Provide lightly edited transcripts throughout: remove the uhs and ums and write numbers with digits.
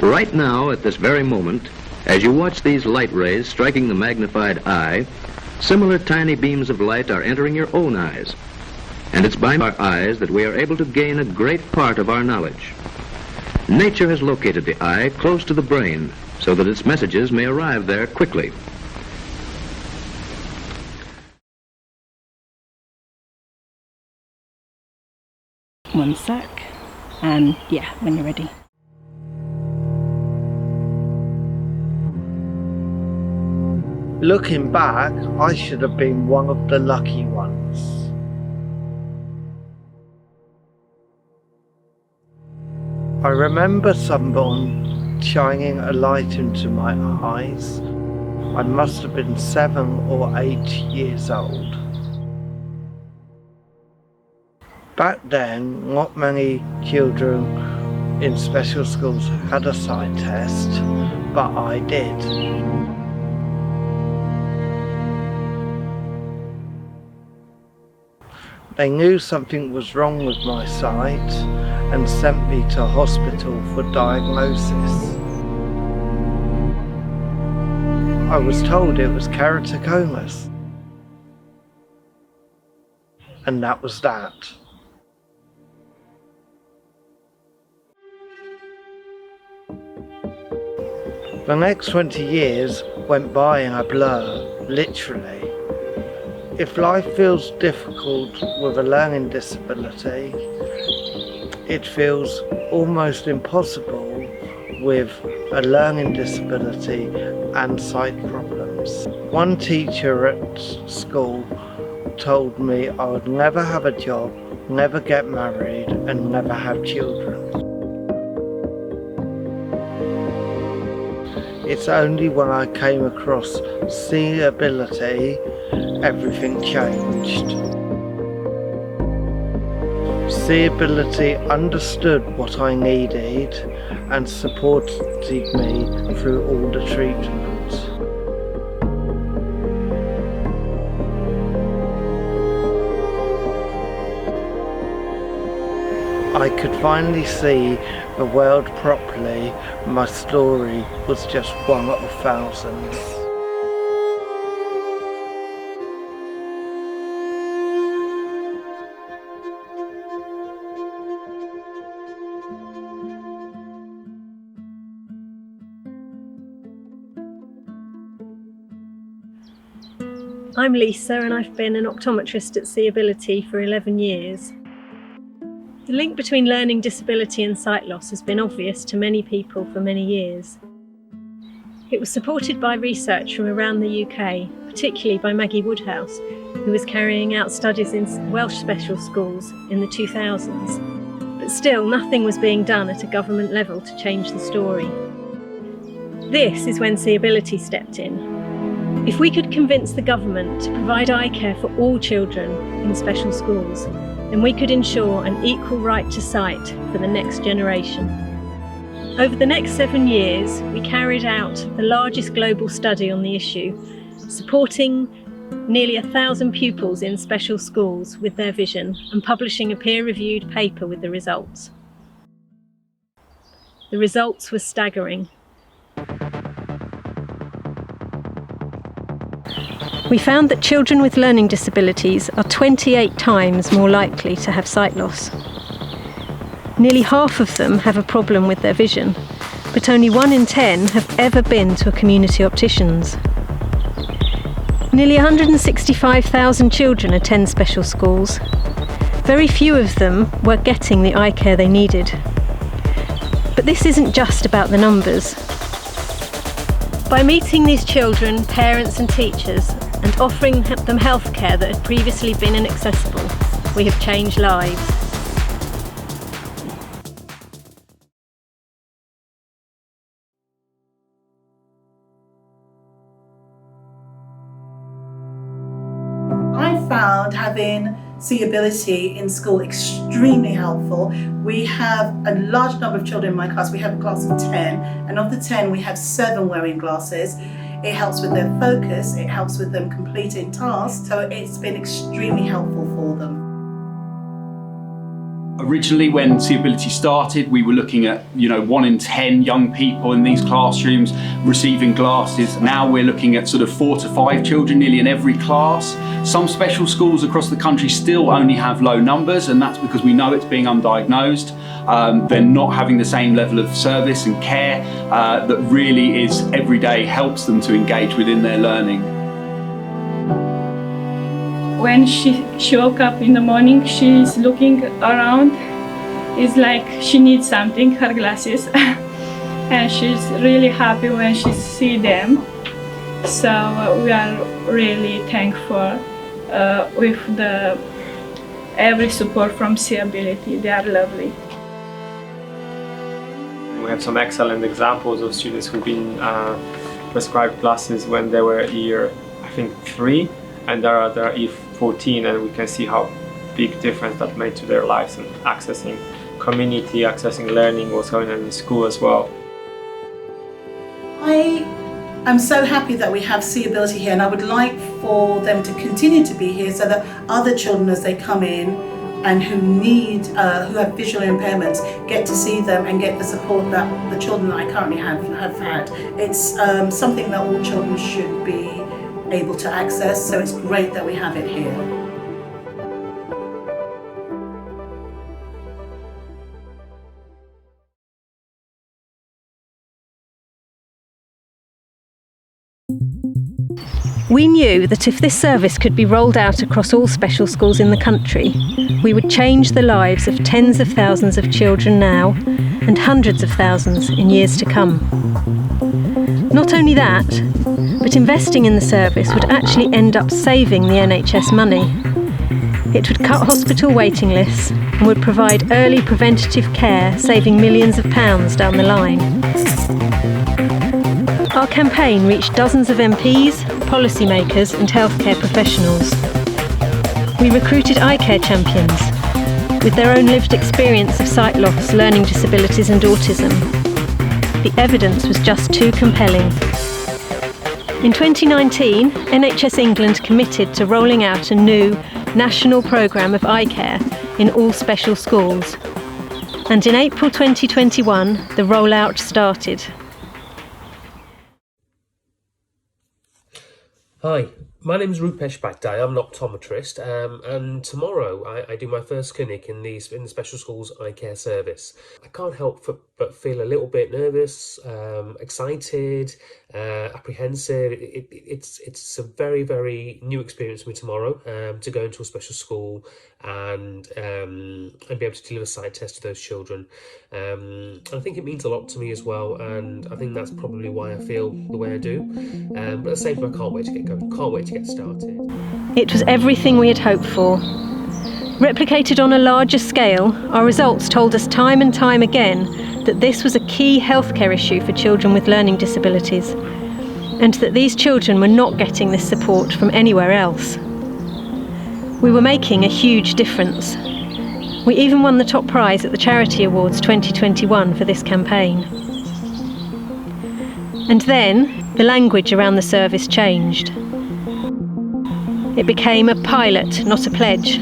Right now, at this very moment, as you watch these light rays striking the magnified eye, similar tiny beams of light are entering your own eyes. And it's by our eyes that we are able to gain a great part of our knowledge. Nature has located the eye close to the brain so that its messages may arrive there quickly. One sec, and yeah, when you're ready. Looking back, I should have been one of the lucky ones. I remember someone shining a light into my eyes. I must have been 7 or 8 years old. Back then, not many children in special schools had a sight test, but I did. They knew something was wrong with my sight and sent me to hospital for diagnosis. I was told it was keratoconus, and that was that. The next 20 years went by in a blur, literally. If life feels difficult with a learning disability, it feels almost impossible with a learning disability and sight problems. One teacher at school told me I would never have a job, never get married, and never have children. It's only when I came across SeeAbility everything changed. SeeAbility understood what I needed and supported me through all the treatment. I could finally see the world properly. My story was just one of thousands. I'm Lisa and I've been an optometrist at SeeAbility for 11 years. The link between learning disability and sight loss has been obvious to many people for many years. It was supported by research from around the UK, particularly by Maggie Woodhouse, who was carrying out studies in Welsh special schools in the 2000s. But still, nothing was being done at a government level to change the story. This is when SeeAbility stepped in. If we could convince the government to provide eye care for all children in special schools, then we could ensure an equal right to sight for the next generation. Over the next 7 years, we carried out the largest global study on the issue, supporting nearly 1,000 pupils in special schools with their vision and publishing a peer-reviewed paper with the results. The results were staggering. We found that children with learning disabilities are 28 times more likely to have sight loss. Nearly half of them have a problem with their vision, but only 1 in 10 have ever been to a community optician's. Nearly 165,000 children attend special schools. Very few of them were getting the eye care they needed. But this isn't just about the numbers. By meeting these children, parents and teachers, and offering them health care that had previously been inaccessible, we have changed lives. I found having SeeAbility in school extremely helpful. We have a large number of children in my class. We have a class of 10, and of the 10 we have 7 wearing glasses. It helps with their focus, it helps with them completing tasks, so it's been extremely helpful for them. Originally, when SeeAbility started, we were looking at 1 in 10 young people in these classrooms receiving glasses. Now we're looking at sort of 4 to 5 children nearly in every class. Some special schools across the country still only have low numbers, and that's because we know it's being undiagnosed. They're not having the same level of service and care that really is every day helps them to engage within their learning. When she woke up in the morning, she's looking around. It's like she needs something, her glasses. And she's really happy when she sees them. So we are really thankful with every support from SeeAbility. They are lovely. We have some excellent examples of students who've been prescribed glasses when they were year, I think, 3, and they're year 14, and we can see how big difference that made to their lives and accessing community, accessing learning, what's going on in school as well. I am so happy that we have SeeAbility here, and I would like for them to continue to be here so that other children, as they come in and who have visual impairments, get to see them and get the support that the children that I currently have had. It's something that all children should be able to access, so it's great that we have it here. We knew that if this service could be rolled out across all special schools in the country, we would change the lives of tens of thousands of children now and hundreds of thousands in years to come. Not only that, but investing in the service would actually end up saving the NHS money. It would cut hospital waiting lists and would provide early preventative care, saving millions of pounds down the line. Our campaign reached dozens of MPs, policymakers and healthcare professionals. We recruited eye care champions with their own lived experience of sight loss, learning disabilities and autism. The evidence was just too compelling. In 2019, NHS England committed to rolling out a new national programme of eye care in all special schools. And in April 2021, the rollout started. Hi, my name is Rupesh Bagdai. I'm an optometrist, and tomorrow I do my first clinic in the special schools eye care service. I can't help but feel a little bit nervous, excited, apprehensive. It's a very, very new experience for me tomorrow to go into a special school and be able to deliver sight tests to those children. I think it means a lot to me as well, and I think that's probably why I feel the way I do. But at the same time, I can't wait to get going, can't wait to get started. It was everything we had hoped for. Replicated on a larger scale, our results told us time and time again that this was a key healthcare issue for children with learning disabilities, and that these children were not getting this support from anywhere else. We were making a huge difference. We even won the top prize at the Charity Awards 2021 for this campaign. And then, the language around the service changed. It became a pilot, not a pledge.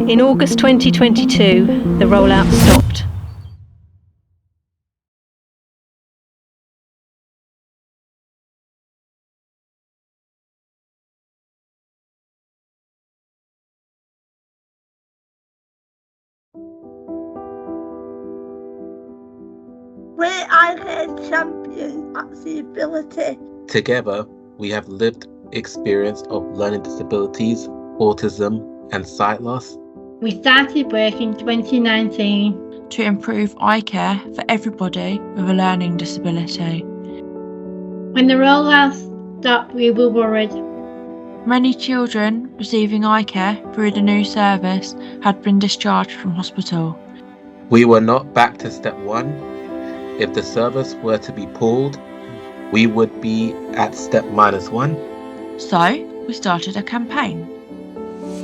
In August 2022, the rollout stopped. We're eye champions at SeeAbility. Together, we have lived experience of learning disabilities, autism, and sight loss. We started work in 2019 to improve eye care for everybody with a learning disability. When the rollout stopped, we were worried. Many children receiving eye care through the new service had been discharged from hospital. We were not back to step 1. If the service were to be pulled, we would be at step -1. So, we started a campaign.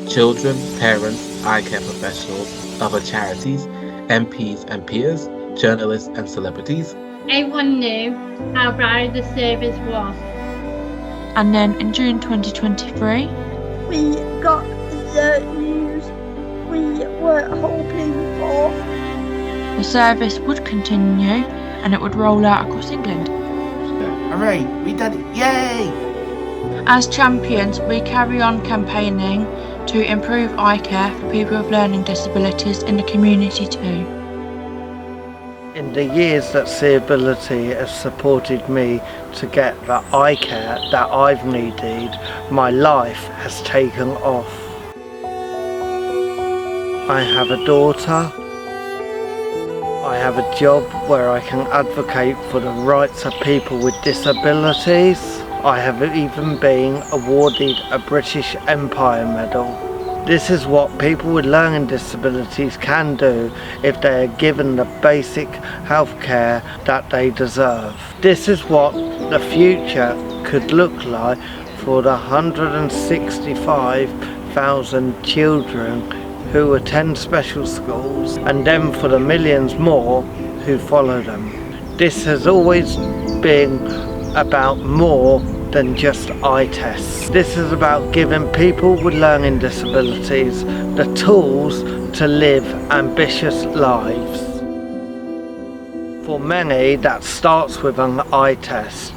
Children, parents, eye care professionals, other charities, MPs and peers, journalists and celebrities. Everyone knew how bright the service was. And then in June 2023, we got the news. We cool people. The service would continue and it would roll out across England. Hooray, we did it, yay! As champions, we carry on campaigning to improve eye care for people with learning disabilities in the community too. In the years that SeeAbility has supported me to get the eye care that I've needed, my life has taken off. I have a daughter. I have a job where I can advocate for the rights of people with disabilities. I have even been awarded a British Empire Medal. This is what people with learning disabilities can do if they are given the basic health care that they deserve. This is what the future could look like for the 165,000 children who attend special schools, and then for the millions more who follow them. This has always been about more than just eye tests. This is about giving people with learning disabilities the tools to live ambitious lives. For many, that starts with an eye test.